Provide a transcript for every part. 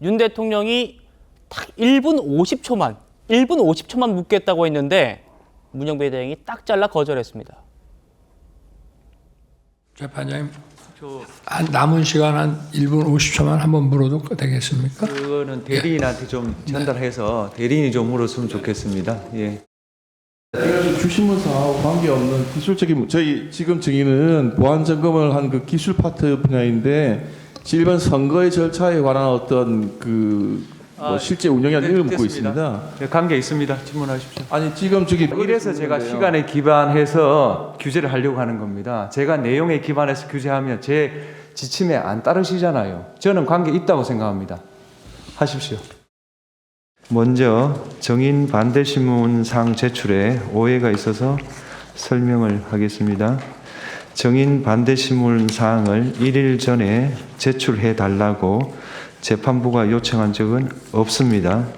윤 대통령이 딱 1분 50초만 묻겠다고 했는데 문영배 대행이 딱 잘라 거절했습니다. 재판장님, 남은 시간 한 1분 50초만 한번 물어도 되겠습니까? 그거는 대리인한테 좀 전달해서 대리인이 좀 물었으면 좋겠습니다. 예. 주신문서하고 관계없는 기술적인 저희 지금 증인은 보안 점검을 한 그 기술 파트 분야인데 일반 선거의 절차에 관한 어떤 실제 운영에 대한 의견을 묻고 있습니다. 네, 관계 있습니다. 질문하십시오. 아니 지금 저기 이래서 제가 시간에 기반해서 규제를 하려고 하는 겁니다. 제가 내용에 기반해서 규제하면 제 지침에 안 따르시잖아요. 저는 관계 있다고 생각합니다. 하십시오. 먼저 정인 반대 신문상 제출에 오해가 있어서 설명을 하겠습니다. 정인 반대 신문사항을 1일 전에 제출해 달라고 재판부가 요청한 적은 없습니다.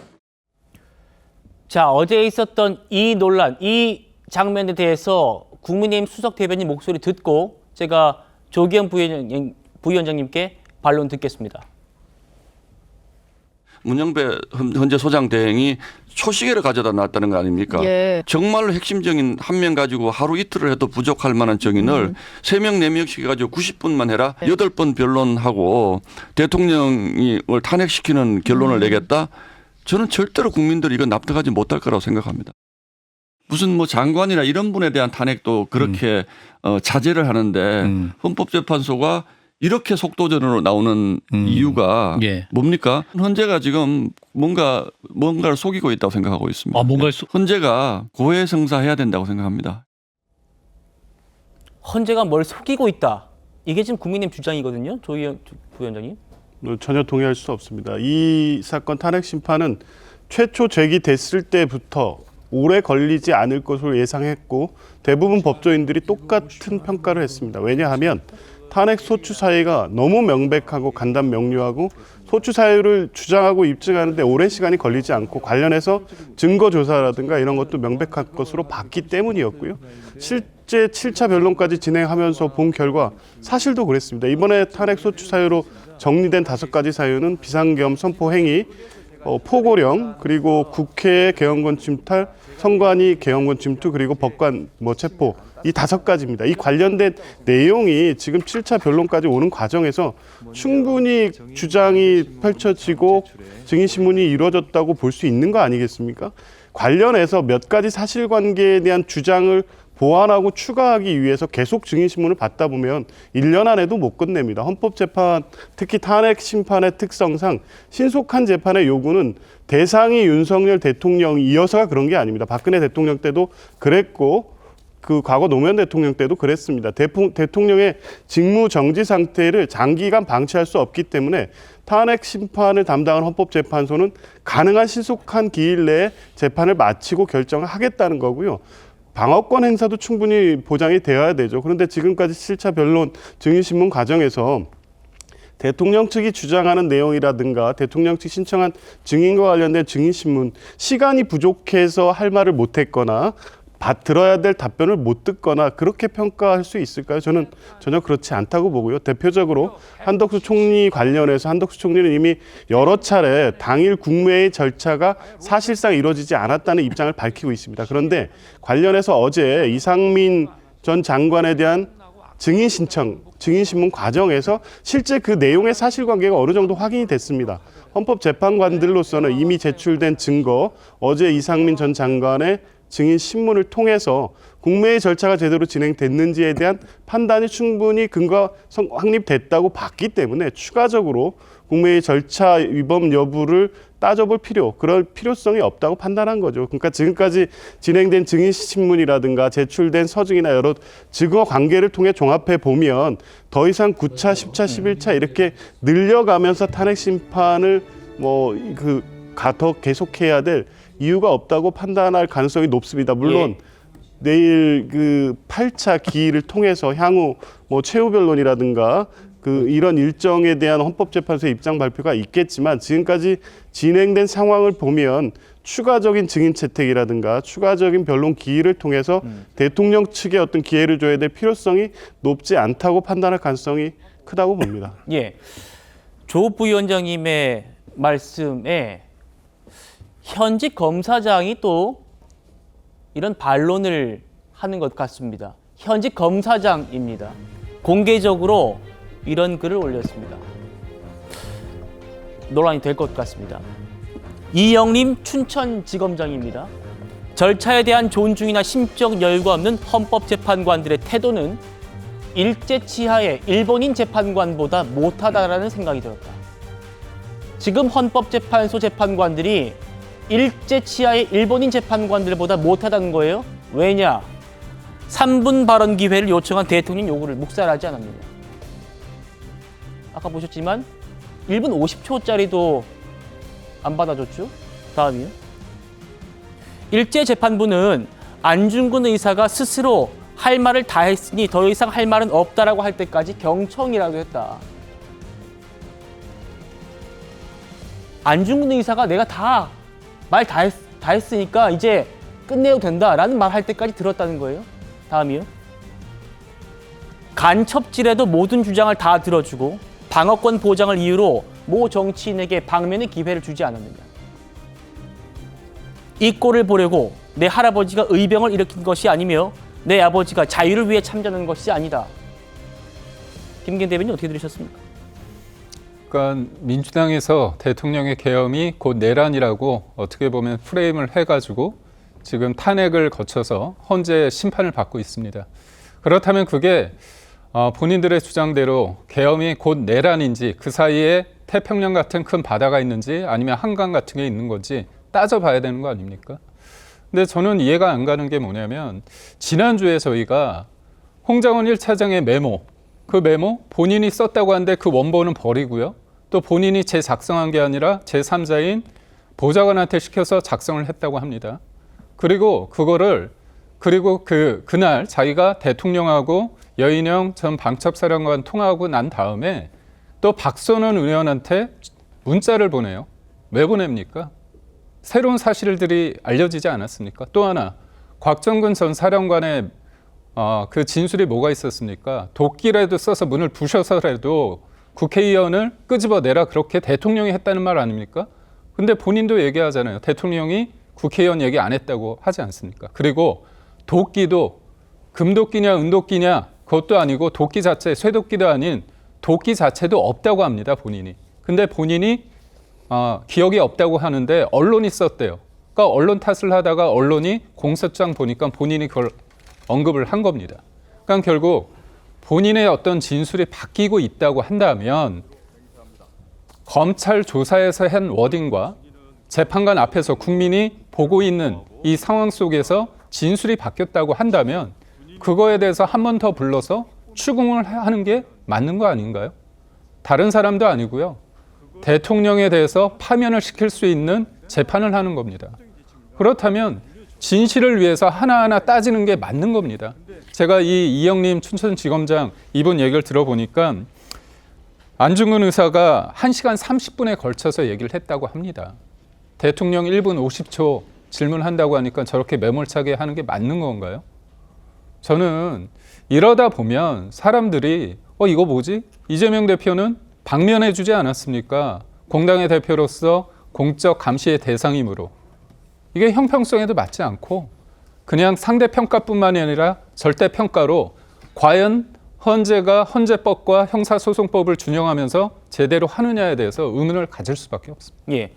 자, 어제 있었던 이 논란, 이 장면에 대해서 국민의힘 수석 대변인 목소리 듣고 제가 조기현 부위원장님께 반론 듣겠습니다. 문영배 헌재 소장 대행이 초시계를 가져다 놨다는 거 아닙니까? 예. 정말로 핵심적인 한 명 가지고 하루 이틀을 해도 부족할 만한 증인을 3명, 4명씩 해가지고 90분만 해라 8번 변론하고 대통령을 탄핵시키는 결론을 내겠다? 저는 절대로 국민들이 이거 납득하지 못할 거라고 생각합니다. 무슨 뭐 장관이나 이런 분에 대한 탄핵도 그렇게 자제를 하는데 헌법재판소가 이렇게 속도전으로 나오는 이유가 뭡니까? 헌재가 지금 뭔가를 속이고 있다고 생각하고 있습니다. 헌재가 고해성사해야 된다고 생각합니다. 헌재가 뭘 속이고 있다. 이게 지금 국민의힘 주장이거든요. 조기현 부위원장님. 전혀 동의할 수 없습니다. 이 사건 탄핵 심판은 최초 제기됐을 때부터 오래 걸리지 않을 것으로 예상했고 대부분 법조인들이 똑같은 평가를 했습니다. 왜냐하면 탄핵 소추 사유가 너무 명백하고 간단 명료하고 소추 사유를 주장하고 입증하는데 오랜 시간이 걸리지 않고 관련해서 증거 조사라든가 이런 것도 명백할 것으로 봤기 때문이었고요. 실제 7차 변론까지 진행하면서 본 결과 사실도 그랬습니다. 이번에 탄핵 소추 사유로 정리된 5가지 사유는 비상계엄 선포 행위, 포고령, 그리고 국회의 개헌권 침탈, 선관위 개헌권 침투, 그리고 법관 체포, 이 5가지입니다. 이 관련된 내용이 지금 7차 변론까지 오는 과정에서 충분히 주장이 펼쳐지고 증인신문이 이루어졌다고 볼 수 있는 거 아니겠습니까? 관련해서 몇 가지 사실관계에 대한 주장을 보완하고 추가하기 위해서 계속 증인신문을 받다 보면 1년 안에도 못 끝냅니다. 헌법재판, 특히 탄핵 심판의 특성상 신속한 재판의 요구는 대상이 윤석열 대통령이어서가 그런 게 아닙니다. 박근혜 대통령 때도 그랬고 그 과거 노무현 대통령 때도 그랬습니다. 대통령의 직무 정지 상태를 장기간 방치할 수 없기 때문에 탄핵 심판을 담당한 헌법재판소는 가능한 신속한 기일 내에 재판을 마치고 결정을 하겠다는 거고요. 방어권 행사도 충분히 보장이 되어야 되죠. 그런데 지금까지 7차 변론 증인신문 과정에서 대통령 측이 주장하는 내용이라든가 대통령 측 신청한 증인과 관련된 증인신문 시간이 부족해서 할 말을 못했거나 들어야 될 답변을 못 듣거나 그렇게 평가할 수 있을까요? 저는 전혀 그렇지 않다고 보고요. 대표적으로 한덕수 총리 관련해서 한덕수 총리는 이미 여러 차례 당일 국무회의 절차가 사실상 이루어지지 않았다는 입장을 밝히고 있습니다. 그런데 관련해서 어제 이상민 전 장관에 대한 증인 신청, 증인신문 과정에서 실제 그 내용의 사실관계가 어느 정도 확인이 됐습니다. 헌법재판관들로서는 이미 제출된 증거, 어제 이상민 전 장관의 증인 신문을 통해서 국무회의 절차가 제대로 진행됐는지에 대한 판단이 충분히 근거가 확립됐다고 봤기 때문에 추가적으로 국무회의 절차 위반 여부를 따져볼 그럴 필요성이 없다고 판단한 거죠. 그러니까 지금까지 진행된 증인 신문이라든가 제출된 서증이나 여러 증거 관계를 통해 종합해 보면 더 이상 9차, 10차, 11차 이렇게 늘려가면서 탄핵 심판을 더 계속해야 될 이유가 없다고 판단할 가능성이 높습니다. 물론 내일 8차 기일을 통해서 향후 최후 변론이라든가 이런 일정에 대한 헌법재판소의 입장 발표가 있겠지만 지금까지 진행된 상황을 보면 추가적인 증인 채택이라든가 추가적인 변론 기일을 통해서 대통령 측에 어떤 기회를 줘야 될 필요성이 높지 않다고 판단할 가능성이 크다고 봅니다. 조 부위원장님의 말씀에 현직 검사장이 또 이런 반론을 하는 것 같습니다. 현직 검사장입니다. 공개적으로 이런 글을 올렸습니다. 논란이 될 것 같습니다. 이영림 춘천지검장입니다. 절차에 대한 존중이나 심적 여유가 없는 헌법재판관들의 태도는 일제 치하의 일본인 재판관보다 못하다라는 생각이 들었다. 지금 헌법재판소 재판관들이 일제 치하의 일본인 재판관들보다 못하다는 거예요. 왜냐? 3분 발언 기회를 요청한 대통령 요구를 묵살하지 않았느냐. 아까 보셨지만 1분 50초짜리도 안 받아줬죠. 다음이요. 일제 재판부는 안중근 의사가 스스로 할 말을 다 했으니 더 이상 할 말은 없다라고 할 때까지 경청이라고 했다. 안중근 의사가 내가 다 말 다 했으니까 이제 끝내도 된다라는 말 할 때까지 들었다는 거예요. 다음이요. 간첩질에도 모든 주장을 다 들어주고 방어권 보장을 이유로 모 정치인에게 방면의 기회를 주지 않았느냐. 이 꼴을 보려고 내 할아버지가 의병을 일으킨 것이 아니며 내 아버지가 자유를 위해 참전한 것이 아니다. 김기현 대변인 어떻게 들으셨습니까? 그러니까 민주당에서 대통령의 계엄이 곧 내란이라고 어떻게 보면 프레임을 해가지고 지금 탄핵을 거쳐서 헌재 심판을 받고 있습니다. 그렇다면 그게 본인들의 주장대로 계엄이 곧 내란인지 그 사이에 태평양 같은 큰 바다가 있는지 아니면 한강 같은 게 있는 건지 따져봐야 되는 거 아닙니까? 근데 저는 이해가 안 가는 게 뭐냐면 지난주에 저희가 홍장원 1차장의 메모, 그 메모 본인이 썼다고 하는데 그 원본은 버리고요. 또 본인이 재작성한 게 아니라 제3자인 보좌관한테 시켜서 작성을 했다고 합니다. 그리고 그날 자기가 대통령하고 여인영 전 방첩사령관 통화하고 난 다음에 또 박선원 의원한테 문자를 보내요. 왜 보냅니까? 새로운 사실들이 알려지지 않았습니까? 또 하나 곽정근 전 사령관의 그 진술이 뭐가 있었습니까? 도끼라도 써서 문을 부셔서라도 국회의원을 끄집어내라 그렇게 대통령이 했다는 말 아닙니까? 근데 본인도 얘기하잖아요. 대통령이 국회의원 얘기 안 했다고 하지 않습니까? 그리고 도끼도 금도끼냐 은도끼냐 그것도 아니고 도끼 자체 쇠도끼도 아닌 도끼 자체도 없다고 합니다. 본인이. 근데 본인이 기억이 없다고 하는데 언론이 썼대요. 그러니까 언론 탓을 하다가 언론이 공소장 보니까 본인이 그걸 언급을 한 겁니다. 그러니까 결국 본인의 어떤 진술이 바뀌고 있다고 한다면 검찰 조사에서 한 워딩과 재판관 앞에서 국민이 보고 있는 이 상황 속에서 진술이 바뀌었다고 한다면 그거에 대해서 한 번 더 불러서 추궁을 하는 게 맞는 거 아닌가요? 다른 사람도 아니고요. 대통령에 대해서 파면을 시킬 수 있는 재판을 하는 겁니다. 그렇다면 진실을 위해서 하나하나 따지는 게 맞는 겁니다. 제가 이 이영림 춘천지검장 이분 얘기를 들어보니까 안중근 의사가 1시간 30분에 걸쳐서 얘기를 했다고 합니다. 대통령 1분 50초 질문한다고 하니까 저렇게 매몰차게 하는 게 맞는 건가요? 저는 이러다 보면 사람들이 이거 뭐지? 이재명 대표는 방면해 주지 않았습니까? 공당의 대표로서 공적 감시의 대상이므로. 이게 형평성에도 맞지 않고 그냥 상대평가뿐만이 아니라 절대평가로 과연 헌재가 헌재법과 형사소송법을 준용하면서 제대로 하느냐에 대해서 의문을 가질 수밖에 없습니다. 예.